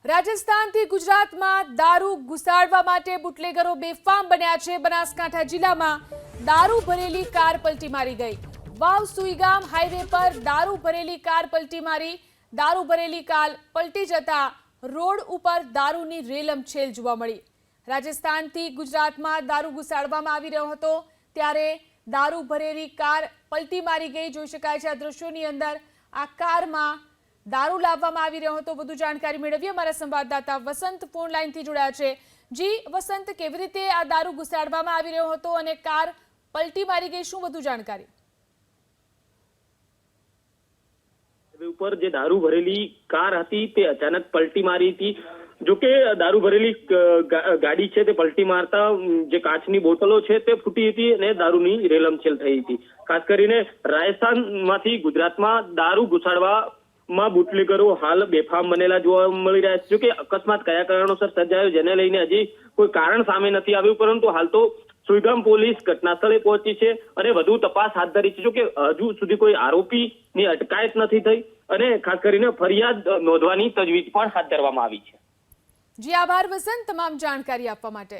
રાજસ્થાનથી ગુજરાતમાં દારૂ ઘુસાડવા માટે બુટલેગરો બેફામ બન્યા છે। બનાસકાંઠા જિલ્લામાં દારૂ ભરેલી કાર પલટી મારી ગઈ। વાવ સુઈગામ હાઈવે પર દારૂ ભરેલી કાર પલટી મારી। દારૂ ભરેલી કાર પલટી જતા રોડ ઉપર દારૂની રેલમછેલ જોવા મળી। રાજસ્થાનથી ગુજરાતમાં દારૂ ઘુસાડવામાં આવી રહ્યો હતો ત્યારે દારૂ ભરેલી કાર પલટી મારી ગઈ। જોઈ શકાય છે આ દ્રશ્યોની અંદર આ કારમાં दारू लावવામાં આવી રહ્યો હતો। વધુ જાણકારી મેળવીએ અમારા સંવાદદાતા વસંત ફોન લાઈનથી જોડાયા છે। જી વસંત, કેવી રીતે આ દારૂ ઘુસાડવામાં આવી રહ્યો હતો અને કાર પલટી મારી ગઈ, શું વધુ જાણકારી? ઉપર જે દારૂ ભરેલી કાર હતી તે અચાનક પલટી મારી હતી। જો કે દારૂ ભરેલી ગાડી છે તે પલટી મારતા જે કાચની બોટલો છે તે ફૂટી હતી અને દારૂની રેલમછેલ થઈ હતી। ખાસ કરીને રાજસ્થાનમાંથી ગુજરાતમાં દારૂ ઘુસાડવા માં બુટલેગરો હાલ બેફામ બનેલા જોવા મળી રહ્યા છે। કે અકસ્માત કયા કારણોસર સર્જાયો જેને લઈને હજી કોઈ કારણ સામે નથી આવ્યું, પરંતુ હાલ તો સુઈગામ પોલીસ ઘટના સ્થળે પહોંચી છે અને વધુ તપાસ હાથ ધરી છે। કે હજુ સુધી કોઈ આરોપીની અટકાયત નથી થઈ અને ખાસ કરીને ફરિયાદ નોંધવાની તજવીજ પણ હાથ ધરવામાં આવી છે। જી આભાર વસંત, તમામ જાણકારી આપવા માટે।